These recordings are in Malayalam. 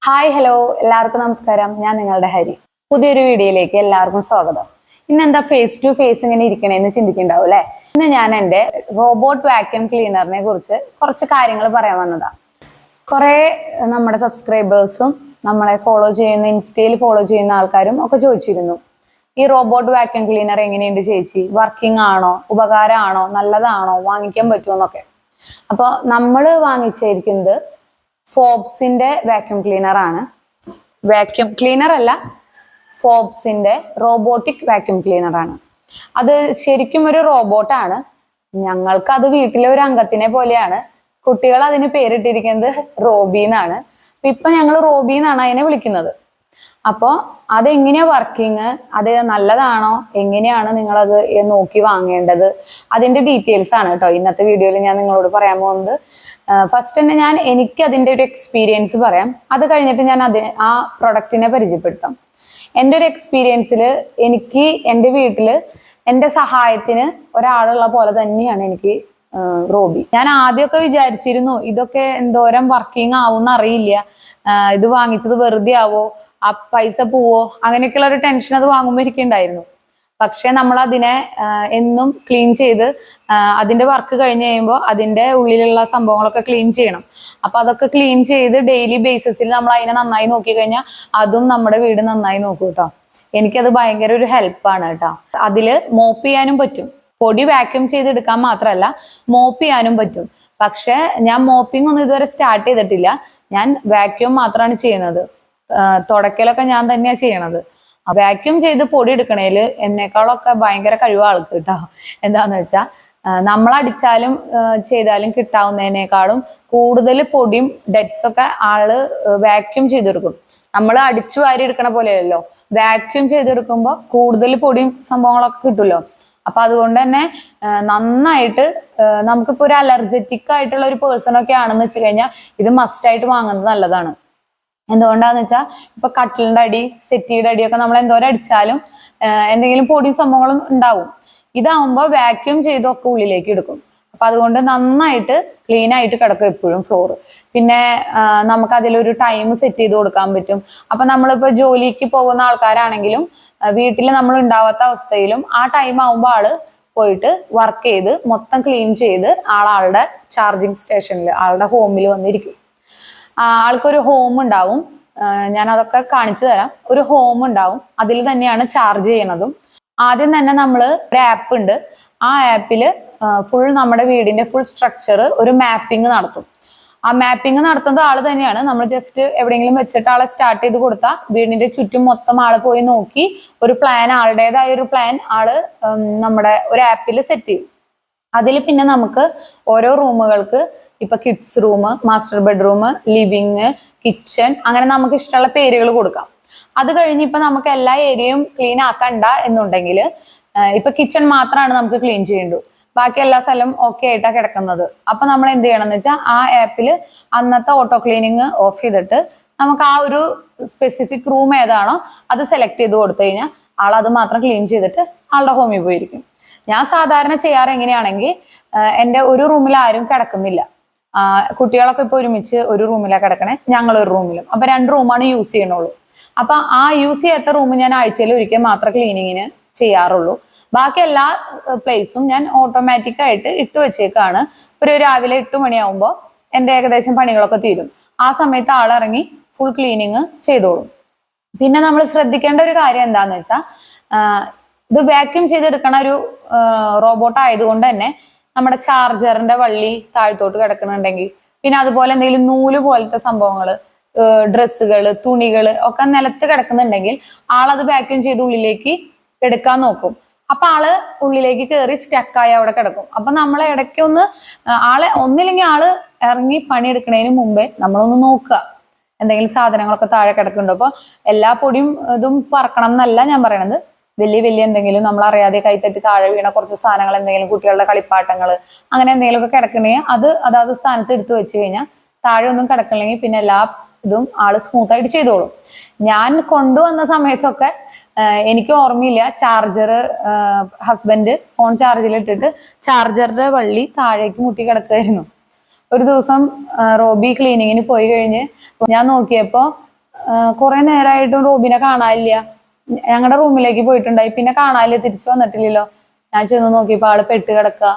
ഹായ് ഹലോ എല്ലാവർക്കും നമസ്കാരം. ഞാൻ നിങ്ങളുടെ ഹരി. പുതിയൊരു വീഡിയോയിലേക്ക് എല്ലാവർക്കും സ്വാഗതം. ഇന്ന് എന്താ ഫേസ് ടു ഫേസ് ഇങ്ങനെ ഇരിക്കണേന്ന് ചിന്തിക്കുന്നുണ്ടാവും അല്ലെ. ഇന്ന് ഞാൻ എൻ്റെ റോബോട്ട് വാക്യൂം ക്ലീനറിനെ കുറിച്ച് കുറച്ച് കാര്യങ്ങൾ പറയാൻ വന്നതാ. കുറെ നമ്മുടെ സബ്സ്ക്രൈബേഴ്സും നമ്മളെ ഫോളോ ചെയ്യുന്ന ഇൻസ്റ്റയിൽ ഫോളോ ചെയ്യുന്ന ആൾക്കാരും ഒക്കെ ചോദിച്ചിരുന്നു, ഈ റോബോട്ട് വാക്യൂം ക്ലീനർ എങ്ങനെയുണ്ട് ചേച്ചി, വർക്കിംഗ് ആണോ, ഉപകാരമാണോ, നല്ലതാണോ, വാങ്ങിക്കാൻ പറ്റുമോ എന്നൊക്കെ. അപ്പോൾ നമ്മൾ വാങ്ങിച്ചിരിക്കുന്നത് ഫോബ്സിന്റെ വാക്യൂം ക്ലീനർ ആണ്. വാക്യൂം ക്ലീനർ അല്ല, ഫോബ്സിന്റെ റോബോട്ടിക് വാക്യൂം ക്ലീനർ ആണ്. അത് ശരിക്കും ഒരു റോബോട്ടാണ്. ഞങ്ങൾക്ക് അത് വീട്ടിലെ ഒരു അംഗത്തിനെ പോലെയാണ്. കുട്ടികൾ അതിന് പേരിട്ടിരിക്കുന്നത് റോബി എന്നാണ്. ഇപ്പൊ ഞങ്ങൾ റോബി എന്നാണ് അതിനെ വിളിക്കുന്നത്. അപ്പോൾ അതെങ്ങനെയാ വർക്കിംഗ്, അത് നല്ലതാണോ, എങ്ങനെയാണ് നിങ്ങളത് നോക്കി വാങ്ങേണ്ടത്, അതിന്റെ ഡീറ്റെയിൽസ് ആണ് കേട്ടോ ഇന്നത്തെ വീഡിയോയിൽ ഞാൻ നിങ്ങളോട് പറയാൻ പോകുന്നത്. ഫസ്റ്റ് തന്നെ എനിക്ക് അതിന്റെ ഒരു എക്സ്പീരിയൻസ് പറയാം. അത് കഴിഞ്ഞിട്ട് ഞാൻ ആ പ്രൊഡക്റ്റിനെ പരിചയപ്പെടുത്താം. എൻ്റെ ഒരു എക്സ്പീരിയൻസിൽ എനിക്ക് എൻ്റെ വീട്ടില് എൻ്റെ സഹായത്തിന് ഒരാളുള്ള പോലെ തന്നെയാണ് എനിക്ക് റോബി. ഞാൻ ആദ്യമൊക്കെ വിചാരിച്ചിരുന്നു ഇതൊക്കെ എന്തോരം വർക്കിംഗ് ആവും അറിയില്ല, ഇത് വാങ്ങിച്ചത് വെറുതെ ആവോ, ആ പൈസ പോവോ, അങ്ങനെയൊക്കെയുള്ള ഒരു ടെൻഷൻ അത് വാങ്ങുമ്പോൾ എനിക്കുണ്ടായിരുന്നു. പക്ഷെ നമ്മൾ അതിനെ എന്നും ക്ലീൻ ചെയ്ത് അതിന്റെ വർക്ക് കഴിഞ്ഞ് കഴിയുമ്പോൾ അതിന്റെ ഉള്ളിലുള്ള സംഭവങ്ങളൊക്കെ ക്ലീൻ ചെയ്യണം. അപ്പൊ അതൊക്കെ ക്ലീൻ ചെയ്ത് ഡെയിലി ബേസിസിൽ നമ്മൾ അതിനെ നന്നായി നോക്കി കഴിഞ്ഞാൽ അതും നമ്മുടെ വീട് നന്നായി നോക്കും കേട്ടോ. എനിക്കത് ഭയങ്കര ഒരു ഹെൽപ്പാണ് കേട്ടോ. അതില് മോപ്പ് ചെയ്യാനും പറ്റും. പൊടി വാക്യൂം ചെയ്തെടുക്കാൻ മാത്രമല്ല മോപ്പ് ചെയ്യാനും പറ്റും. പക്ഷെ ഞാൻ മോപ്പിംഗ് ഒന്നും ഇതുവരെ സ്റ്റാർട്ട് ചെയ്തിട്ടില്ല. ഞാൻ വാക്യൂം മാത്രമാണ് ചെയ്യുന്നത്. തുടക്കലൊക്കെ ഞാൻ തന്നെയാ ചെയ്യണത്. വാക്യൂം ചെയ്ത് പൊടി എടുക്കണേല് എന്നെക്കാളൊക്കെ ഭയങ്കര കഴിവ് ആൾക്ക് കേട്ടോ. എന്താന്ന് വെച്ചാൽ നമ്മൾ അടിച്ചാലും ചെയ്താലും കിട്ടാവുന്നതിനേക്കാളും കൂടുതൽ പൊടിയും ഡെറ്റ്സ് ഒക്കെ ആള് വാക്യൂം ചെയ്തെടുക്കും. നമ്മൾ അടിച്ചു വാരി എടുക്കണ പോലെയല്ലോ, വാക്യൂം ചെയ്തെടുക്കുമ്പോൾ കൂടുതൽ പൊടിയും സംഭവങ്ങളൊക്കെ കിട്ടുമല്ലോ. അപ്പൊ അതുകൊണ്ട് തന്നെ നന്നായിട്ട് നമുക്കിപ്പോ ഒരു അലർജറ്റിക് ആയിട്ടുള്ള ഒരു പേഴ്സൺ ഒക്കെ ആണെന്ന് വെച്ച് കഴിഞ്ഞാൽ ഇത് മസ്റ്റ് ആയിട്ട് വാങ്ങുന്നത് നല്ലതാണ്. എന്തുകൊണ്ടാന്ന് വെച്ചാൽ ഇപ്പൊ കട്ടിലിന്റെ അടി, സെറ്റിയുടെ അടിയൊക്കെ നമ്മൾ എന്തോരം അടിച്ചാലും എന്തെങ്കിലും പൊടിയും സംഭവങ്ങളും ഉണ്ടാവും. ഇതാവുമ്പോൾ വാക്യൂം ചെയ്തൊക്കെ ഉള്ളിലേക്ക് എടുക്കും. അപ്പൊ അതുകൊണ്ട് നന്നായിട്ട് ക്ലീൻ ആയിട്ട് കിടക്കും എപ്പോഴും ഫ്ലോർ. പിന്നെ നമുക്ക് അതിലൊരു ടൈം സെറ്റ് ചെയ്ത് കൊടുക്കാൻ പറ്റും. അപ്പൊ നമ്മളിപ്പോ ജോലിക്ക് പോകുന്ന ആൾക്കാരാണെങ്കിലും വീട്ടിൽ നമ്മൾ ഉണ്ടാവാത്ത അവസ്ഥയിലും ആ ടൈം ആവുമ്പോൾ ആള് പോയിട്ട് വർക്ക് ചെയ്ത് മൊത്തം ക്ലീൻ ചെയ്ത് ആളുടെ ചാർജിങ് സ്റ്റേഷനിൽ ആളുടെ ഹോമിൽ വന്നിരിക്കും. ആൾക്കൊരു ഹോം ഉണ്ടാവും. ഞാൻ അതൊക്കെ കാണിച്ചു തരാം. ഒരു ഹോം ഉണ്ടാവും, അതിൽ തന്നെയാണ് ചാർജ് ചെയ്യണതും. ആദ്യം തന്നെ നമ്മൾ ഒരു ആപ്പ് ഉണ്ട്. ആ ആപ്പിൽ ഫുൾ നമ്മുടെ വീടിന്റെ ഫുൾ സ്ട്രക്ചർ ഒരു മാപ്പിംഗ് നടത്തും. ആ മാപ്പിംഗ് നടത്തുന്നത് ആള് തന്നെയാണ്. നമ്മൾ ജസ്റ്റ് എവിടെയെങ്കിലും വെച്ചിട്ട് ആളെ സ്റ്റാർട്ട് ചെയ്ത് കൊടുത്താൽ വീടിന്റെ ചുറ്റും മൊത്തം ആള് പോയി നോക്കി ഒരു പ്ലാൻ, ആളുടേതായ ഒരു പ്ലാൻ ആള് നമ്മുടെ ഒരു ആപ്പിൽ സെറ്റ് ചെയ്യും. അതിൽ പിന്നെ നമുക്ക് ഓരോ റൂമുകൾക്ക് ഇപ്പൊ kids room, master bedroom, living, kitchen, അങ്ങനെ നമുക്ക് ഇഷ്ടമുള്ള പേരുകൾ കൊടുക്കാം. അത് കഴിഞ്ഞ് ഇപ്പൊ നമുക്ക് എല്ലാ ഏരിയയും ക്ലീൻ ആക്കണ്ട എന്നുണ്ടെങ്കിൽ ഇപ്പൊ കിച്ചൺ മാത്രമാണ് നമുക്ക് ക്ലീൻ ചെയ്യേണ്ടു, ബാക്കി എല്ലാ സ്ഥലവും ഓക്കെ ആയിട്ടാ കിടക്കുന്നത്. അപ്പൊ നമ്മൾ എന്ത് ചെയ്യണം എന്ന് വെച്ചാൽ ആ ആപ്പിൽ അന്നത്തെ ഓട്ടോ ക്ലീനിങ് ഓഫ് ചെയ്തിട്ട് നമുക്ക് ആ ഒരു സ്പെസിഫിക് റൂം ഏതാണോ അത് സെലക്ട് ചെയ്ത് കൊടുത്തു കഴിഞ്ഞാൽ ആൾ അത് മാത്രം ക്ലീൻ ചെയ്തിട്ട് ആളുടെ ഹോമിൽ പോയിരിക്കും. ഞാൻ സാധാരണ ചെയ്യാറ് എങ്ങനെയാണെങ്കിൽ എൻ്റെ ഒരു റൂമിൽ ആരും കിടക്കുന്നില്ല. കുട്ടികളൊക്കെ ഇപ്പൊ ഒരുമിച്ച് ഒരു റൂമിലാണ് കിടക്കണേ, ഞങ്ങൾ ഒരു റൂമിലും. അപ്പൊ 2 റൂമാണ് യൂസ് ചെയ്യണുള്ളൂ. അപ്പൊ ആ യൂസ് ചെയ്യാത്ത റൂം ഞാൻ ആഴ്ചയിൽ ഒരിക്കൽ മാത്രം ക്ലീനിങ്ങിന് ചെയ്യാറുള്ളൂ. ബാക്കി എല്ലാ പ്ലേസും ഞാൻ ഓട്ടോമാറ്റിക് ആയിട്ട് ഇട്ട് വെച്ചേക്കാണ്. ഒരു രാവിലെ 8 മണിയാവുമ്പോൾ എൻ്റെ ഏകദേശം പണികളൊക്കെ തീരും. ആ സമയത്ത് ആളിറങ്ങി ഫുൾ ക്ലീനിങ് ചെയ്തോളും. പിന്നെ നമ്മൾ ശ്രദ്ധിക്കേണ്ട ഒരു കാര്യം എന്താന്ന് വെച്ചാൽ ഇത് വാക്യൂം ചെയ്തെടുക്കണ ഒരു റോബോട്ട് ആയതുകൊണ്ട് തന്നെ നമ്മുടെ ചാർജറിന്റെ വള്ളി താഴ്ത്തോട്ട് കിടക്കണുണ്ടെങ്കിൽ, പിന്നെ അതുപോലെ എന്തെങ്കിലും നൂല് പോലത്തെ സംഭവങ്ങള്, ഡ്രസ്സുകള്, തുണികള് ഒക്കെ നിലത്ത് കിടക്കുന്നുണ്ടെങ്കിൽ ആളത് വാക്യൂം ചെയ്ത് ഉള്ളിലേക്ക് എടുക്കാൻ നോക്കും. അപ്പൊ ആള് ഉള്ളിലേക്ക് കയറി സ്റ്റക്കായി അവിടെ കിടക്കും. അപ്പൊ നമ്മൾ ഇടയ്ക്ക് ആളെ ഒന്നില്ലെങ്കിൽ ആള് ഇറങ്ങി പണിയെടുക്കുന്നതിന് മുമ്പേ നമ്മളൊന്ന് നോക്കുക എന്തെങ്കിലും സാധനങ്ങളൊക്കെ താഴെ കിടക്കുന്നുണ്ടോ. അപ്പൊ എല്ലാ പൊടിയും ഇതും പറക്കണം എന്നല്ല ഞാൻ പറയണത്. വലിയ എന്തെങ്കിലും നമ്മൾ അറിയാതെ കൈത്തട്ടി താഴെ വീണ കുറച്ച് സാധനങ്ങൾ, എന്തെങ്കിലും കുട്ടികളുടെ കളിപ്പാട്ടങ്ങൾ, അങ്ങനെ എന്തെങ്കിലുമൊക്കെ കിടക്കണമെങ്കിൽ അത് അതാത് സ്ഥാനത്ത് എടുത്തു വെച്ച് കഴിഞ്ഞാൽ താഴെ ഒന്നും കിടക്കണമെങ്കിൽ പിന്നെ എല്ലാ ഇതും ആള് സ്മൂത്ത് ആയിട്ട് ചെയ്തോളും. ഞാൻ കൊണ്ടുവന്ന സമയത്തൊക്കെ എനിക്ക് ഓർമ്മയില്ല, ചാർജർ ഹസ്ബൻഡ് ഫോൺ ചാർജിലിട്ടിട്ട് ചാർജറിന്റെ വള്ളി താഴേക്ക് മുട്ടി കിടക്കുമായിരുന്നു. ഒരു ദിവസം റോബി ക്ലീനിങ്ങിന് പോയി കഴിഞ്ഞ് ഞാൻ നോക്കിയപ്പോൾ കുറെ നേരമായിട്ടും റോബിനെ കാണാനില്ല. ഞങ്ങളുടെ റൂമിലേക്ക് പോയിട്ടുണ്ടായി, പിന്നെ കാണാനില്ല, തിരിച്ചു വന്നിട്ടില്ലല്ലോ. ഞാൻ ചെന്ന് നോക്കിയപ്പോ ആള് പെട്ട് കിടക്കുക.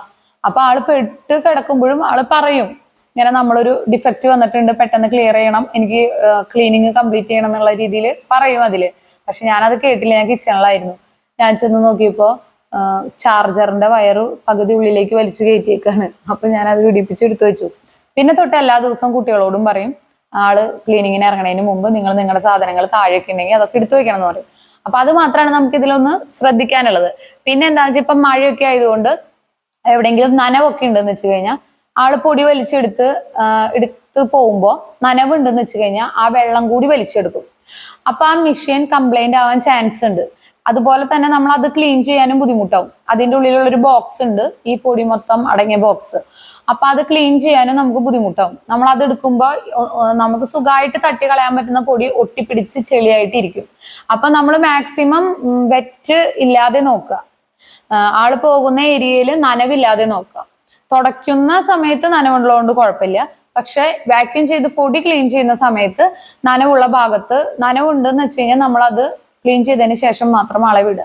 അപ്പൊ ആള് പെട്ട് കിടക്കുമ്പോഴും ആള് പറയും ഇങ്ങനെ നമ്മളൊരു ഡിഫക്റ്റ് വന്നിട്ടുണ്ട്, പെട്ടെന്ന് ക്ലിയർ ചെയ്യണം, എനിക്ക് ക്ലീനിങ് കംപ്ലീറ്റ് ചെയ്യണം എന്നുള്ള രീതിയിൽ പറയും അതില്. പക്ഷെ ഞാനത് കേട്ടില്ല, ഞാൻ കിച്ചണിലായിരുന്നു. ഞാൻ ചെന്ന് നോക്കിയപ്പോ ചാർജറിന്റെ വയറ് പകുതി ഉള്ളിലേക്ക് വലിച്ചു കയറ്റിയേക്കാണ്. അപ്പൊ ഞാൻ അത് പിടിപ്പിച്ച് എടുത്തു വെച്ചു. പിന്നെ തൊട്ട് എല്ലാ ദിവസവും കുട്ടികളോടും പറയും ആള് ക്ലീനിങ്ങിന് ഇറങ്ങണതിന് മുമ്പ് നിങ്ങൾ നിങ്ങളുടെ സാധനങ്ങൾ താഴേക്ക് ഉണ്ടെങ്കിൽ അതൊക്കെ എടുത്തു വെക്കണം എന്ന് പറയും. അപ്പൊ അത് മാത്രമാണ് നമുക്ക് ഇതിലൊന്ന് ശ്രദ്ധിക്കാനുള്ളത്. പിന്നെ എന്താ വെച്ചാൽ ഇപ്പൊ മഴയൊക്കെ ആയതുകൊണ്ട് എവിടെയെങ്കിലും നനവൊക്കെ ഉണ്ടെന്ന് വെച്ച് കഴിഞ്ഞാൽ ആള് പൊടി എടുത്ത് പോകുമ്പോ നനവുണ്ടെന്ന് വെച്ച് കഴിഞ്ഞാൽ ആ വെള്ളം കൂടി വലിച്ചെടുക്കും. അപ്പൊ ആ മെഷീൻ കംപ്ലൈന്റ് ആവാൻ ചാൻസ് ഉണ്ട്. അതുപോലെ തന്നെ നമ്മൾ അത് ക്ലീൻ ചെയ്യാനും ബുദ്ധിമുട്ടാവും. അതിന്റെ ഉള്ളിലുള്ള ഒരു ബോക്സ് ഉണ്ട്, ഈ പൊടി മൊത്തം അടങ്ങിയ ബോക്സ്. അപ്പൊ അത് ക്ലീൻ ചെയ്യാനും നമുക്ക് ബുദ്ധിമുട്ടാവും. നമ്മൾ അത് എടുക്കുമ്പോൾ നമുക്ക് സുഖമായിട്ട് തട്ടി കളയാൻ പറ്റുന്ന പൊടി ഒട്ടിപ്പിടിച്ച് ചെളിയായിട്ടിരിക്കും. അപ്പൊ നമ്മൾ മാക്സിമം വെറ്റ് ഇല്ലാതെ നോക്കുക. ആള് പോകുന്ന ഏരിയയിൽ നനവില്ലാതെ നോക്കുക. തുടയ്ക്കുന്ന സമയത്ത് നനവുള്ളതുകൊണ്ട് കുഴപ്പമില്ല. പക്ഷെ വാക്യൂം ചെയ്ത് പൊടി ക്ലീൻ ചെയ്യുന്ന സമയത്ത് നനവുള്ള ഭാഗത്ത് നനവുണ്ടെന്ന് വെച്ച് കഴിഞ്ഞാൽ നമ്മളത് ക്ലീൻ ചെയ്തതിന് ശേഷം മാത്രം ആളെ വിടുക.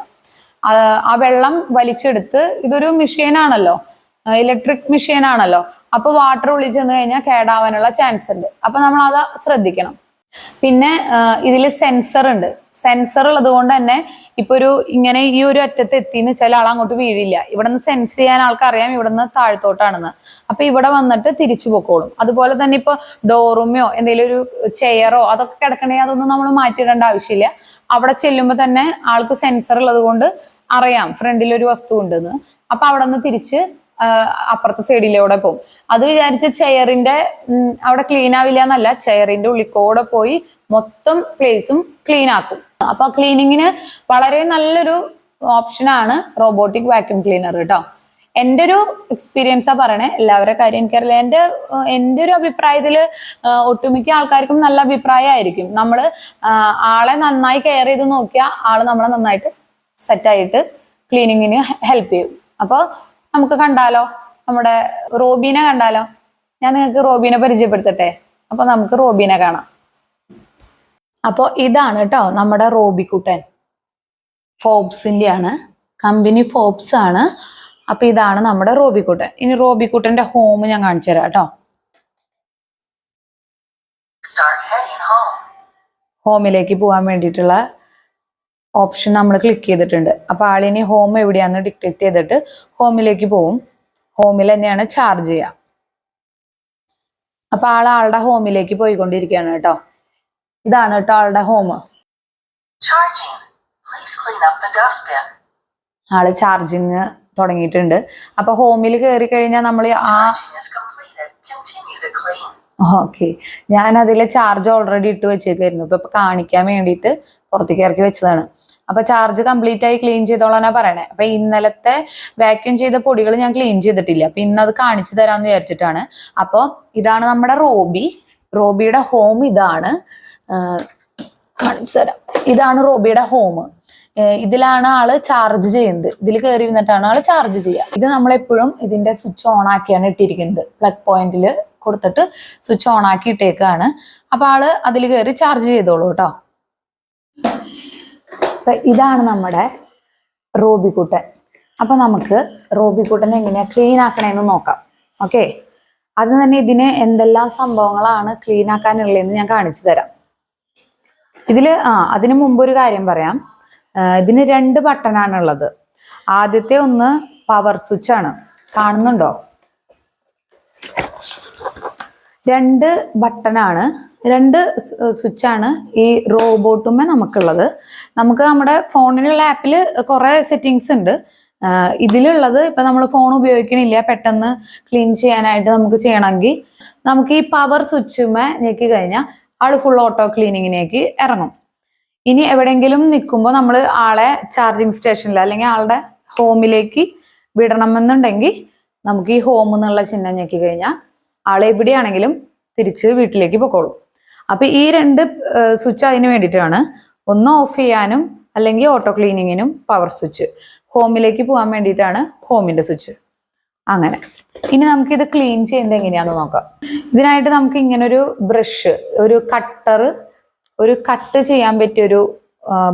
ആ വെള്ളം വലിച്ചെടുത്ത്, ഇതൊരു മെഷീനാണല്ലോ, ഇലക്ട്രിക് മെഷീൻ ആണല്ലോ, അപ്പൊ വാട്ടർ ഉള്ളിൽ ചെന്ന് കഴിഞ്ഞാൽ കേടാവാനുള്ള ചാൻസ് ഉണ്ട്. അപ്പൊ നമ്മൾ അത് ശ്രദ്ധിക്കണം. പിന്നെ ഇതിൽ സെൻസർ ഉണ്ട്. സെൻസർ ഉള്ളത് കൊണ്ട് തന്നെ ഇപ്പൊ ഇങ്ങനെ ഈ ഒരു അറ്റത്ത് എത്തിന്ന് വെച്ചാൽ ആൾ അങ്ങോട്ട് വീഴില്ല. ഇവിടെ നിന്ന് സെൻസ് ചെയ്യാൻ ആൾക്കറിയാം ഇവിടെ നിന്ന് താഴ്ത്തോട്ടാണെന്ന്. അപ്പൊ ഇവിടെ വന്നിട്ട് തിരിച്ചു പൊക്കോളും. അതുപോലെ തന്നെ ഇപ്പൊ ഡോറുമോ എന്തെങ്കിലും ഒരു ചെയറോ അതൊക്കെ കിടക്കണമെങ്കിൽ അതൊന്നും നമ്മൾ മാറ്റിയിടേണ്ട ആവശ്യമില്ല. അവിടെ ചെല്ലുമ്പോൾ തന്നെ ആൾക്ക് സെൻസർ ഉള്ളത് കൊണ്ട് അറിയാം ഫ്രണ്ടിൽ ഒരു വസ്തു ഉണ്ടെന്ന്. അപ്പൊ അവിടെ നിന്ന് തിരിച്ച് അപ്പുറത്തെ സൈഡിലൂടെ പോകും. അത് വിചാരിച്ച് ചെയറിന്റെ അവിടെ ക്ലീൻ ആവില്ല എന്നല്ല, ചെയറിന്റെ ഉള്ളിക്കൂടെ പോയി മൊത്തം പ്ലേസും ക്ലീൻ ആക്കും. അപ്പൊ ക്ലീനിങ്ങിന് വളരെ നല്ലൊരു ഓപ്ഷനാണ് റോബോട്ടിക് വാക്യൂം ക്ലീനർ കേട്ടോ. എൻ്റെ ഒരു എക്സ്പീരിയൻസാ പറയണേ, എല്ലാവരുടെ കാര്യം എനിക്കറിയില്ല. എൻ്റെ ഒരു അഭിപ്രായത്തില് ഒട്ടുമിക്ക ആൾക്കാർക്കും നല്ല അഭിപ്രായമായിരിക്കും. നമ്മള് ആളെ നന്നായി കെയർ ചെയ്ത് നോക്കിയാൽ ആള് നമ്മളെ നന്നായിട്ട് സെറ്റായിട്ട് ക്ലീനിങ്ങിന് ഹെൽപ്പ് ചെയ്യും. അപ്പൊ നമുക്ക് കണ്ടാലോ, നമ്മുടെ റോബീനെ കണ്ടാലോ? ഞാൻ നിങ്ങൾക്ക് റോബീനെ പരിചയപ്പെടുത്തട്ടെ. അപ്പൊ നമുക്ക് റോബീനെ കാണാം. അപ്പൊ ഇതാണ് കേട്ടോ നമ്മുടെ റോബിക്കുട്ടൻ. ഫോബ്സിന്റെ ആണ്, കമ്പനി ഫോബ്സ് ആണ്. അപ്പൊ ഇതാണ് നമ്മുടെ റോബിക്കുട്ടൻ. ഇനി റോബിക്കുട്ടന്റെ ഹോം ഞാൻ കാണിച്ചു തരാം കേട്ടോ. ഹോമിലേക്ക് പോകാൻ വേണ്ടിയിട്ടുള്ള ഓപ്ഷൻ നമ്മൾ ക്ലിക്ക് ചെയ്തിട്ടുണ്ട്. അപ്പൊ ആളിനി ഹോം എവിടെയാന്ന് ഡിക്റ്റേറ്റ് ചെയ്തിട്ട് ഹോമിലേക്ക് പോവും. ഹോമിൽ തന്നെയാണ് ചാർജ് ചെയ്യുക. അപ്പൊ ആളുടെ ഹോമിലേക്ക് പോയിക്കൊണ്ടിരിക്കുകയാണ് കേട്ടോ. ഇതാണ് കേട്ടോ ആളുടെ ഹോം. ആള് ചാർജിങ് തുടങ്ങിയിട്ടുണ്ട്. അപ്പൊ ഹോമിൽ കയറി കഴിഞ്ഞാൽ നമ്മൾ ഓക്കെ, ഞാൻ അതിലെ ചാർജ് ഓൾറെഡി ഇട്ട് വെച്ചേക്കായിരുന്നു. ഇപ്പൊ കാണിക്കാൻ വേണ്ടിയിട്ട് പുറത്തേക്ക് ഇറക്കി വെച്ചതാണ്. അപ്പൊ ചാർജ് കംപ്ലീറ്റ് ആയി ക്ലീൻ ചെയ്തോളാനാ പറയണേ. അപ്പൊ ഇന്നലത്തെ വാക്യൂം ചെയ്ത പൊടികൾ ഞാൻ ക്ലീൻ ചെയ്തിട്ടില്ല. അപ്പൊ ഇന്നത് കാണിച്ചു തരാന്ന് വിചാരിച്ചിട്ടാണ്. അപ്പൊ ഇതാണ് നമ്മുടെ റോബിയുടെ ഹോം. ഇതാണ് കാണിച്ചു തരാം. ഇതാണ് റോബിയുടെ ഹോം. ഇതിലാണ് ആള് ചാർജ് ചെയ്യുന്നത്. ഇതിൽ കയറി ഇരുന്നിട്ടാണ് ആള് ചാർജ് ചെയ്യുക. ഇത് നമ്മളെപ്പോഴും ഇതിന്റെ സ്വിച്ച് ഓൺ ആക്കിയാണ് ഇട്ടിരിക്കുന്നത്. പ്ലഗ് പോയിന്റിൽ കൊടുത്തിട്ട് സ്വിച്ച് ഓൺ ആക്കി ഇട്ടേക്കാണ്. അപ്പൊ ആള് അതിൽ കയറി ചാർജ് ചെയ്തോളൂ കേട്ടോ. അപ്പൊ ഇതാണ് നമ്മുടെ റോബിക്കുട്ടൻ. അപ്പൊ നമുക്ക് റോബിക്കുട്ടൻ എങ്ങനെയാ ക്ലീൻ ആക്കണേന്ന് നോക്കാം. ഓക്കെ, അത് തന്നെ ഇതിന് എന്തെല്ലാം സംഭവങ്ങളാണ് ക്ലീൻ ആക്കാനുള്ളതെന്ന് ഞാൻ കാണിച്ചു തരാം. അതിനു മുമ്പ് ഒരു കാര്യം പറയാം. ഇതിന് 2 ബട്ടനാണ് ഉള്ളത്. ആദ്യത്തെ ഒന്ന് പവർ സ്വിച്ച് ആണ്, കാണുന്നുണ്ടോ? 2 ബട്ടനാണ്, 2 സ്വിച്ചാണ് ഈ റോബോട്ടുമേ നമുക്കുള്ളത്. നമുക്ക് നമ്മുടെ ഫോണിലുള്ള ആപ്പിൽ കുറെ സെറ്റിങ്സ് ഉണ്ട്. ഇതിലുള്ളത് ഇപ്പൊ നമ്മൾ ഫോൺ ഉപയോഗിക്കണില്ല, പെട്ടെന്ന് ക്ലീൻ ചെയ്യാനായിട്ട് നമുക്ക് ചെയ്യണമെങ്കിൽ നമുക്ക് ഈ പവർ സ്വിച്ചുമേ ഞെക്കി കഴിഞ്ഞാൽ ആള് ഫുൾ ഓട്ടോ ക്ലീനിങ്ങിലേക്ക് ഇറങ്ങും. ഇനി എവിടെയെങ്കിലും നിൽക്കുമ്പോൾ നമ്മൾ ആളെ ചാർജിങ് സ്റ്റേഷനിൽ അല്ലെങ്കിൽ ആളുടെ ഹോമിലേക്ക് വിടണമെന്നുണ്ടെങ്കിൽ നമുക്ക് ഈ ഹോം എന്നുള്ള ചിഹ്നം ഞെക്കി കഴിഞ്ഞാൽ ആളെ എവിടെയാണെങ്കിലും തിരിച്ച് വീട്ടിലേക്ക് പൊക്കോളും. അപ്പൊ ഈ 2 സ്വിച്ച് അതിന് വേണ്ടിയിട്ടാണ്. ഒന്ന് ഓഫ് ചെയ്യാനും അല്ലെങ്കിൽ ഓട്ടോ ക്ലീനിങ്ങിനും പവർ സ്വിച്ച്, ഹോമിലേക്ക് പോകാൻ വേണ്ടിയിട്ടാണ് ഹോമിന്റെ സ്വിച്ച്. അങ്ങനെ ഇനി നമുക്ക് ഇത് ക്ലീൻ ചെയ്യുന്നത് എങ്ങനെയാന്ന് നോക്കാം. ഇതിനായിട്ട് നമുക്ക് ഇങ്ങനെ ഒരു ബ്രഷ്, ഒരു കട്ടർ, ഒരു കട്ട് ചെയ്യാൻ പറ്റിയൊരു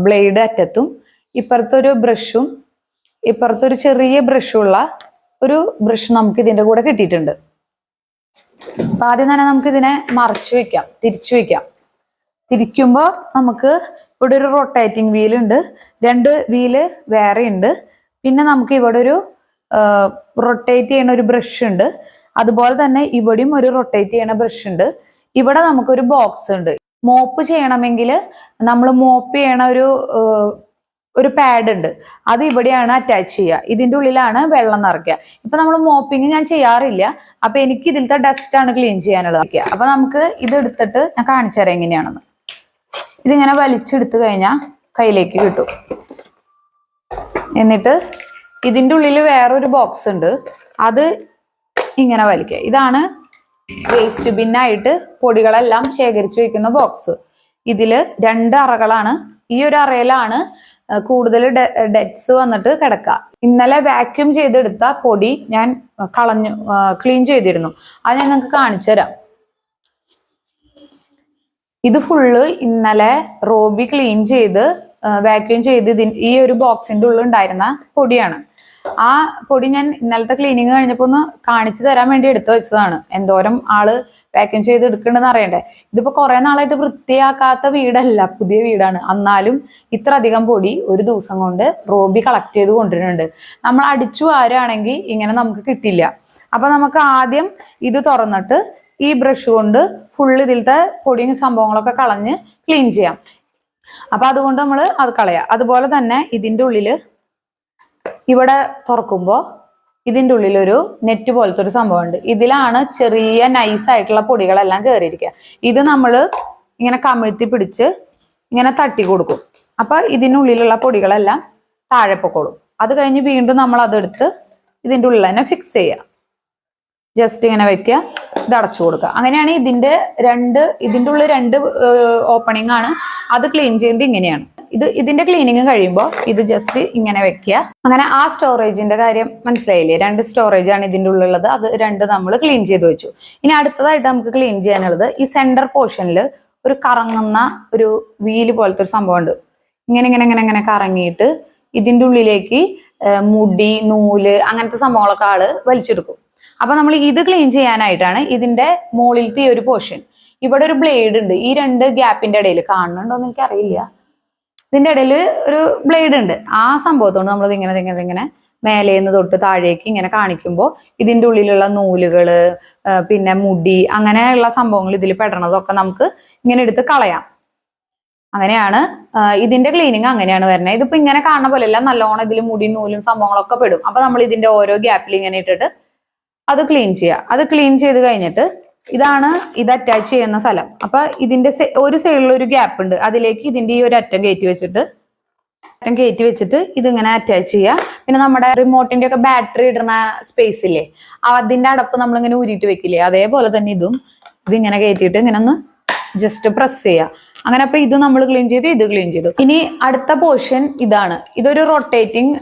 ബ്ലേഡ് അറ്റത്തും ഇപ്പുറത്തൊരു ബ്രഷും ഇപ്പുറത്തൊരു ചെറിയ ബ്രഷുള്ള ഒരു ബ്രഷ് നമുക്ക് ഇതിന്റെ കൂടെ കിട്ടിയിട്ടുണ്ട്. അപ്പൊ ആദ്യം തന്നെ നമുക്ക് ഇതിനെ മറച്ചു വെക്കാം, തിരിച്ചു വെക്കാം. തിരിക്കുമ്പോൾ നമുക്ക് ഇവിടെ ഒരു റൊട്ടേറ്റിംഗ് വീല് ഉണ്ട്, 2 വീല് വേറെ ഉണ്ട്. പിന്നെ നമുക്ക് ഇവിടെ ഒരു റൊട്ടേറ്റ് ചെയ്യുന്ന ഒരു ബ്രഷ് ഉണ്ട്. അതുപോലെ തന്നെ ഇവിടെയും ഒരു റൊട്ടേറ്റ് ചെയ്യുന്ന ബ്രഷ് ഉണ്ട്. ഇവിടെ നമുക്കൊരു ബോക്സ് ഉണ്ട്. മോപ്പ് ചെയ്യണമെങ്കിൽ നമ്മൾ മോപ്പ് ചെയ്യണ ഒരു പാഡ് ഉണ്ട്, അത് ഇവിടെയാണ് അറ്റാച്ച് ചെയ്യുക. ഇതിന്റെ ഉള്ളിലാണ് വെള്ളം നിറയ്ക്കുക. ഇപ്പൊ നമ്മൾ മോപ്പിങ് ഞാൻ ചെയ്യാറില്ല, അപ്പൊ എനിക്ക് ഇതിലത്തെ ഡസ്റ്റ് ആണ് ക്ലീൻ ചെയ്യാനുള്ളത്. അപ്പൊ നമുക്ക് ഇത് എടുത്തിട്ട് ഞാൻ കാണിച്ചു തരാം എങ്ങനെയാണെന്ന്. ഇതിങ്ങനെ വലിച്ചെടുത്ത് കഴിഞ്ഞാൽ കയ്യിലേക്ക് കിട്ടും. എന്നിട്ട് ഇതിന്റെ ഉള്ളിൽ വേറൊരു ബോക്സ് ഉണ്ട്, അത് ഇങ്ങനെ വലിക്കുക. ഇതാണ് വേസ്റ്റ് ബിന്നായിട്ട് പൊടികളെല്ലാം ശേഖരിച്ചു വെക്കുന്ന ബോക്സ്. ഇതില് 2 അറകളാണ്. ഈ ഒരു അറയിലാണ് കൂടുതൽ ഡെറ്റ്സ് വന്നിട്ട് കിടക്കുക. ഇന്നലെ വാക്യൂം ചെയ്തെടുത്ത പൊടി ഞാൻ ക്ലീൻ ചെയ്തിരുന്നു, അത് ഞാൻ നിങ്ങൾക്ക് കാണിച്ചു തരാം. ഇത് ഫുള്ള് ഇന്നലെ റോബി ക്ലീൻ ചെയ്ത് വാക്യൂം ചെയ്ത് ഈ ഒരു ബോക്സിന്റെ ഉള്ളിൽ ഉണ്ടായിരുന്ന പൊടിയാണ്. ആ പൊടി ഞാൻ ഇന്നലത്തെ ക്ലീനിങ് കഴിഞ്ഞപ്പോ ഒന്ന് കാണിച്ചു തരാൻ വേണ്ടി എടുത്തു വെച്ചതാണ്. എന്തോരം ആള് വാക്യൂം ചെയ്ത് എടുക്കണ്ടെന്ന് അറിയണ്ടേ. ഇതിപ്പോ കുറെ നാളായിട്ട് വൃത്തിയാക്കാത്ത വീടല്ല, പുതിയ വീടാണ്. എന്നാലും ഇത്ര അധികം പൊടി ഒരു ദിവസം കൊണ്ട് റോബി കളക്ട് ചെയ്ത് കൊണ്ടുവരുന്നുണ്ട്. നമ്മൾ അടിച്ചു ആരാണെങ്കിൽ ഇങ്ങനെ നമുക്ക് കിട്ടില്ല. അപ്പൊ നമുക്ക് ആദ്യം ഇത് തുറന്നിട്ട് ഈ ബ്രഷ് കൊണ്ട് ഫുള്ള് ഇതിലത്തെ പൊടിയും സംഭവങ്ങളൊക്കെ കളഞ്ഞ് ക്ലീൻ ചെയ്യാം. അപ്പൊ അതുകൊണ്ട് നമ്മൾ അത് കളയാം. അതുപോലെ തന്നെ ഇതിന്റെ ഉള്ളില് ഇവിടെ തുറക്കുമ്പോൾ ഇതിൻ്റെ ഉള്ളിലൊരു നെറ്റ് പോലത്തെ ഒരു സംഭവം ഉണ്ട്. ഇതിലാണ് ചെറിയ നൈസായിട്ടുള്ള പൊടികളെല്ലാം കയറിയിരിക്കുക. ഇത് നമ്മൾ ഇങ്ങനെ കമിഴ്ത്തി പിടിച്ച് ഇങ്ങനെ തട്ടി കൊടുക്കും. അപ്പൊ ഇതിനുള്ളിലുള്ള പൊടികളെല്ലാം താഴെ പൊക്കോളും. അത് കഴിഞ്ഞ് വീണ്ടും നമ്മൾ അതെടുത്ത് ഇതിൻ്റെ ഉള്ളിൽ തന്നെ ഫിക്സ് ചെയ്യുക. ജസ്റ്റ് ഇങ്ങനെ വെക്കുക, ഇത് അടച്ചു കൊടുക്കുക. അങ്ങനെയാണ് ഇതിന്റെ ഉള്ളിൽ 2 ഓപ്പണിംഗ് ആണ്. അത് ക്ലീൻ ചെയ്യുന്നത് ഇങ്ങനെയാണ്. ഇതിന്റെ ക്ലീനിങ് കഴിയുമ്പോൾ ഇത് ജസ്റ്റ് ഇങ്ങനെ വെക്കുക. അങ്ങനെ ആ സ്റ്റോറേജിന്റെ കാര്യം മനസ്സിലായില്ലേ? 2 സ്റ്റോറേജ് ആണ് ഇതിന്റെ ഉള്ളിലുള്ളത്. അത് 2 നമ്മൾ ക്ലീൻ ചെയ്ത് വെച്ചു. ഇനി അടുത്തതായിട്ട് നമുക്ക് ക്ലീൻ ചെയ്യാനുള്ളത് ഈ സെന്റർ പോർഷനിൽ ഒരു കറങ്ങുന്ന ഒരു വീല് പോലത്തെ ഒരു സംഭവം ഉണ്ട്. ഇങ്ങനെ ഇങ്ങനെ ഇങ്ങനെ ഇങ്ങനെ കറങ്ങിയിട്ട് ഇതിന്റെ ഉള്ളിലേക്ക് മുടി, നൂല്, അങ്ങനത്തെ സംഭവങ്ങളൊക്കെ ആള് വലിച്ചെടുക്കും. അപ്പൊ നമ്മൾ ഇത് ക്ലീൻ ചെയ്യാനായിട്ടാണ് ഇതിന്റെ മുകളിലത്തെ ഈ ഒരു പോർഷൻ. ഇവിടെ ഒരു ബ്ലേഡ് ഉണ്ട്. ഈ 2 ഗ്യാപ്പിന്റെ ഇടയിൽ കാണുന്നുണ്ടോന്ന് എനിക്ക് അറിയില്ല. ഇതിന്റെ ഇടയിൽ ഒരു ബ്ലേഡ് ഉണ്ട്. ആ സംഭവത്തോണ്ട് നമ്മൾ ഇങ്ങനെ മേലേന്ന് തൊട്ട് താഴേക്ക് ഇങ്ങനെ കാണിക്കുമ്പോൾ ഇതിന്റെ ഉള്ളിലുള്ള നൂലുകള്, പിന്നെ മുടി, അങ്ങനെയുള്ള സംഭവങ്ങൾ ഇതിൽ പെടണതൊക്കെ നമുക്ക് ഇങ്ങനെ എടുത്ത് കളയാം. അങ്ങനെയാണ് ഇതിന്റെ ക്ലീനിങ് അങ്ങനെയാണ് വരുന്നത്. ഇതിപ്പോ ഇങ്ങനെ കാണുന്ന പോലെയല്ല, നല്ലോണം ഇതിൽ മുടി, നൂലും സംഭവങ്ങളൊക്കെ പെടും. അപ്പൊ നമ്മൾ ഇതിന്റെ ഓരോ ഗ്യാപ്പിൽ ഇങ്ങനെ ഇട്ടിട്ട് അത് ക്ലീൻ ചെയ്യുക. അത് ക്ലീൻ ചെയ്ത് കഴിഞ്ഞിട്ട് ഇതാണ് ഇത് അറ്റാച്ച് ചെയ്യുന്ന സ്ഥലം. അപ്പൊ ഇതിന്റെ ഒരു സൈഡിൽ ഒരു ഗ്യാപ്പ് ഉണ്ട്, അതിലേക്ക് ഇതിന്റെ ഈ ഒരു അറ്റം കയറ്റി വെച്ചിട്ട് ഇതിങ്ങനെ അറ്റാച്ച് ചെയ്യുക. പിന്നെ നമ്മുടെ റിമോട്ടിന്റെ ഒക്കെ ബാറ്ററി ഇടുന്ന സ്പേസ് ഇല്ലേ, അതിന്റെ അടപ്പ് നമ്മളിങ്ങനെ ഊരിയിട്ട് വെക്കില്ലേ, അതേപോലെ തന്നെ ഇതിങ്ങനെ കയറ്റിയിട്ട് ഇങ്ങനെ ഒന്ന് ജസ്റ്റ് പ്രസ് ചെയ്യുക. അങ്ങനെ അപ്പൊ ഇത് നമ്മൾ ക്ലീൻ ചെയ്തു, ഇത് ക്ലീൻ ചെയ്തു. ഇനി അടുത്ത പോർഷൻ ഇതാണ്. ഇതൊരു റൊട്ടേറ്റിംഗ്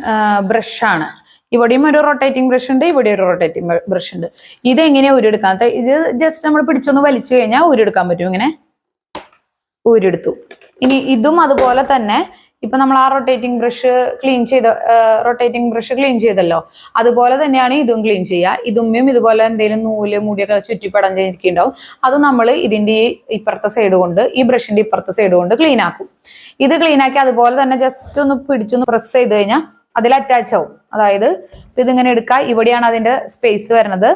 ബ്രഷ് ആണ്. ഇവിടെയും ഒരു റൊട്ടേറ്റിംഗ് ബ്രഷ് ഉണ്ട്, ഇവിടെ ഒരു റൊട്ടേറ്റിംഗ് ബ്രഷ് ഉണ്ട്. ഇതെങ്ങനെയാ ഊരെടുക്കാൻ? ഇത് ജസ്റ്റ് നമ്മൾ പിടിച്ചൊന്ന് വലിച്ചു കഴിഞ്ഞാൽ ഊരെടുക്കാൻ പറ്റും. ഇങ്ങനെ ഊരെടുത്തു. ഇനി ഇതും അതുപോലെ തന്നെ ഇപ്പൊ നമ്മൾ ആ റൊട്ടേറ്റിംഗ് ബ്രഷ് ക്ലീൻ ചെയ്തല്ലോ, അതുപോലെ തന്നെയാണ് ഇതും ക്ലീൻ ചെയ്യുക. ഇതുമ്മയും ഇതുപോലെ എന്തെങ്കിലും നൂല്, മുടിയൊക്കെ ചുറ്റിപ്പടഞ്ഞിരിക്കുന്നുണ്ടാവും. അത് നമ്മൾ ഇതിന്റെ ഇപ്പുറത്തെ സൈഡ് കൊണ്ട്, ഈ ബ്രഷിന്റെ ഇപ്പുറത്തെ സൈഡ് കൊണ്ട് ക്ലീൻ ആക്കും. ഇത് ക്ലീൻ ആക്കി അതുപോലെ തന്നെ ജസ്റ്റ് ഒന്ന് പിടിച്ചൊന്ന് പ്രസ് ചെയ്ത് കഴിഞ്ഞാൽ അതിൽ അറ്റാച്ച് ആവും. അതായത് ഇതിങ്ങനെ എടുക്കുക, ഇവിടെയാണ് അതിന്റെ സ്പേസ് വരുന്നത്.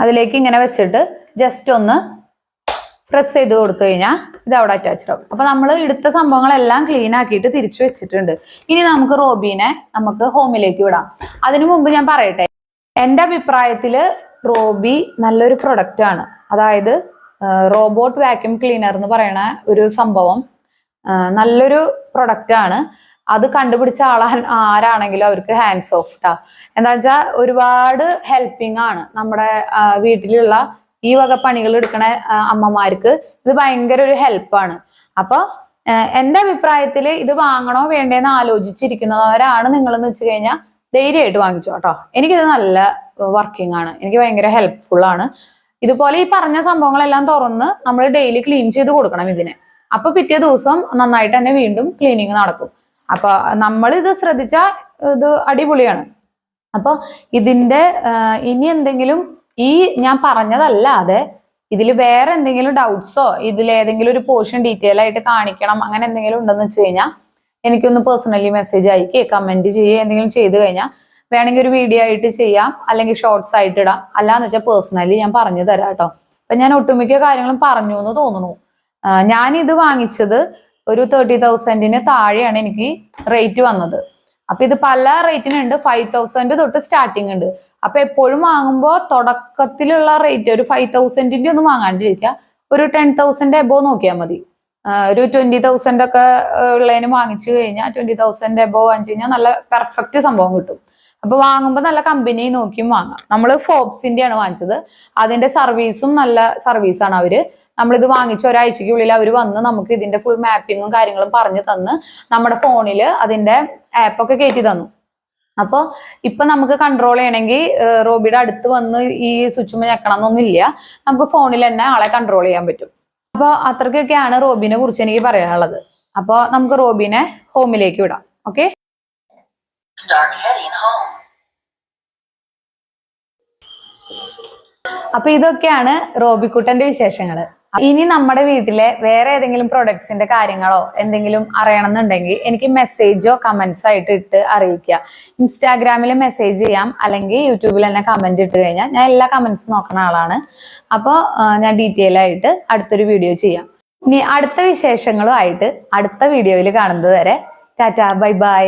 അതിലേക്ക് ഇങ്ങനെ വെച്ചിട്ട് ജസ്റ്റ് ഒന്ന് പ്രസ് ചെയ്ത് കൊടുത്തു കഴിഞ്ഞാൽ ഇത് അവിടെ അറ്റാച്ച്ഡ് ആവും. അപ്പൊ നമ്മൾ എടുത്ത സംഭവങ്ങളെല്ലാം ക്ലീൻ ആക്കിയിട്ട് തിരിച്ചു വെച്ചിട്ടുണ്ട്. ഇനി നമുക്ക് റോബീനെ ഹോമിലേക്ക് വിടാം. അതിനു മുമ്പ് ഞാൻ പറയട്ടെ, എൻ്റെ അഭിപ്രായത്തില് റോബി നല്ലൊരു പ്രൊഡക്റ്റ് ആണ്. അതായത് റോബോട്ട് വാക്യൂം ക്ലീനർ എന്ന് പറയുന്ന ഒരു സംഭവം നല്ലൊരു പ്രൊഡക്റ്റ് ആണ്. അത് കണ്ടുപിടിച്ച ആരാണെങ്കിലും അവർക്ക് ഹാൻഡ്സ് ഓഫ് ട്ടാ. എന്താ വെച്ചാൽ ഒരുപാട് ഹെൽപ്പിംഗ് ആണ് നമ്മുടെ വീട്ടിലുള്ള ഈ വക പണികൾ എടുക്കണ അമ്മമാർക്ക്. ഇത് ഭയങ്കര ഒരു ഹെൽപ്പാണ്. അപ്പൊ എൻ്റെ അഭിപ്രായത്തില് ഇത് വാങ്ങണോ വേണ്ടേന്ന് ആലോചിച്ചിരിക്കുന്നവരാണ് നിങ്ങളെന്ന് വെച്ച് കഴിഞ്ഞാൽ ധൈര്യമായിട്ട് വാങ്ങിച്ചോ കേട്ടോ. എനിക്കിത് നല്ല വർക്കിംഗ് ആണ്, എനിക്ക് ഭയങ്കര ഹെൽപ്ഫുൾ ആണ്. ഇതുപോലെ ഈ പറഞ്ഞ സംഭവങ്ങളെല്ലാം തുറന്ന് നമ്മൾ ഡെയിലി ക്ലീൻ ചെയ്ത് കൊടുക്കണം ഇതിനെ. അപ്പൊ പിറ്റേ ദിവസം നന്നായിട്ട് തന്നെ വീണ്ടും ക്ലീനിങ് നടക്കും. അപ്പൊ നമ്മൾ ഇത് ശ്രദ്ധിച്ചാൽ ഇത് അടിപൊളിയാണ്. അപ്പൊ ഇതിന്റെ ഇനി എന്തെങ്കിലും ഈ ഞാൻ പറഞ്ഞതല്ലാതെ ഇതിൽ വേറെ എന്തെങ്കിലും ഡൗട്ട്സോ ഇതിലേതെങ്കിലും ഒരു പോർഷൻ ഡീറ്റെയിൽ ആയിട്ട് കാണിക്കണം അങ്ങനെ എന്തെങ്കിലും ഉണ്ടെന്ന് വെച്ച് കഴിഞ്ഞാൽ എനിക്കൊന്ന് പേഴ്സണലി മെസ്സേജ് അയക്കുക, കമന്റ് ചെയ്യുക, എന്തെങ്കിലും ചെയ്തു കഴിഞ്ഞാൽ വേണമെങ്കിൽ ഒരു വീഡിയോ ആയിട്ട് ചെയ്യാം, അല്ലെങ്കിൽ ഷോർട്സ് ആയിട്ട് ഇടാം. അല്ലാന്ന് വെച്ചാൽ പേഴ്സണലി ഞാൻ പറഞ്ഞു തരാം കേട്ടോ. അപ്പൊ ഞാൻ ഒട്ടുമിക്ക കാര്യങ്ങളും പറഞ്ഞു എന്ന് തോന്നുന്നു. ഞാൻ ഇത് വാങ്ങിച്ചത് ഒരു 30,000 താഴെയാണ് എനിക്ക് റേറ്റ് വന്നത്. അപ്പൊ ഇത് പല റേറ്റിനുണ്ട്, 5,000 തൊട്ട് സ്റ്റാർട്ടിങ് ഉണ്ട്. അപ്പൊ എപ്പോഴും വാങ്ങുമ്പോൾ തുടക്കത്തിലുള്ള റേറ്റ് ഒരു 5,000 ഒന്നും വാങ്ങാണ്ടിരിക്കുക, ഒരു 10,000 എബോ നോക്കിയാൽ മതി. ഒരു 20,000 ഒക്കെ ഉള്ളതിന് വാങ്ങിച്ചു കഴിഞ്ഞാൽ 20,000 എബോ വാങ്ങിച്ചു കഴിഞ്ഞാൽ നല്ല പെർഫെക്റ്റ് സംഭവം കിട്ടും. അപ്പൊ വാങ്ങുമ്പോൾ നല്ല കമ്പനി നോക്കിയും വാങ്ങാം. നമ്മൾ ഫോബ്സിന്റെ ആണ് വാങ്ങിച്ചത്. അതിന്റെ സർവീസും നല്ല സർവീസാണ് അവര്. നമ്മളിത് വാങ്ങിച്ച ഒരാഴ്ചക്കുള്ളിൽ അവർ വന്ന് നമുക്ക് ഇതിന്റെ ഫുൾ മാപ്പിങ്ങും കാര്യങ്ങളും പറഞ്ഞു തന്ന് നമ്മുടെ ഫോണിൽ അതിന്റെ ആപ്പൊക്കെ കയറ്റി തന്നു. അപ്പോൾ ഇപ്പൊ നമുക്ക് കൺട്രോൾ ചെയ്യണമെങ്കിൽ റോബിയുടെ അടുത്ത് വന്ന് ഈ സ്വിച്ച് ഞെക്കണം എന്നൊന്നുമില്ല, നമുക്ക് ഫോണിൽ തന്നെ ആളെ കൺട്രോൾ ചെയ്യാൻ പറ്റും. അപ്പോൾ അത്രയ്ക്കൊക്കെയാണ് റോബിനെ കുറിച്ച് എനിക്ക് പറയാനുള്ളത്. അപ്പോൾ നമുക്ക് റോബിനെ ഹോമിലേക്ക് വിടാം. ഓക്കെ, അപ്പൊ ഇതൊക്കെയാണ് റോബിക്കുട്ടന്റെ വിശേഷങ്ങള്. ഇനി നമ്മുടെ വീട്ടിലെ വേറെ ഏതെങ്കിലും പ്രൊഡക്ട്സിന്റെ കാര്യങ്ങളോ എന്തെങ്കിലും അറിയണമെന്നുണ്ടെങ്കിൽ എനിക്ക് മെസ്സേജോ കമന്റ്സോ ആയിട്ട് ഇട്ട് അറിയിക്കുക. ഇൻസ്റ്റാഗ്രാമിൽ മെസ്സേജ് ചെയ്യാം, അല്ലെങ്കിൽ യൂട്യൂബിൽ തന്നെ കമന്റ് ഇട്ട് കഴിഞ്ഞാൽ ഞാൻ എല്ലാ കമന്റ്സും നോക്കുന്ന ആളാണ്. അപ്പോൾ ഞാൻ ഡീറ്റെയിൽ ആയിട്ട് അടുത്തൊരു വീഡിയോ ചെയ്യാം. ഇനി അടുത്ത വിശേഷങ്ങളും ആയിട്ട് അടുത്ത വീഡിയോയിൽ കാണുന്നത് വരെ ടാറ്റാ, ബൈ ബൈ.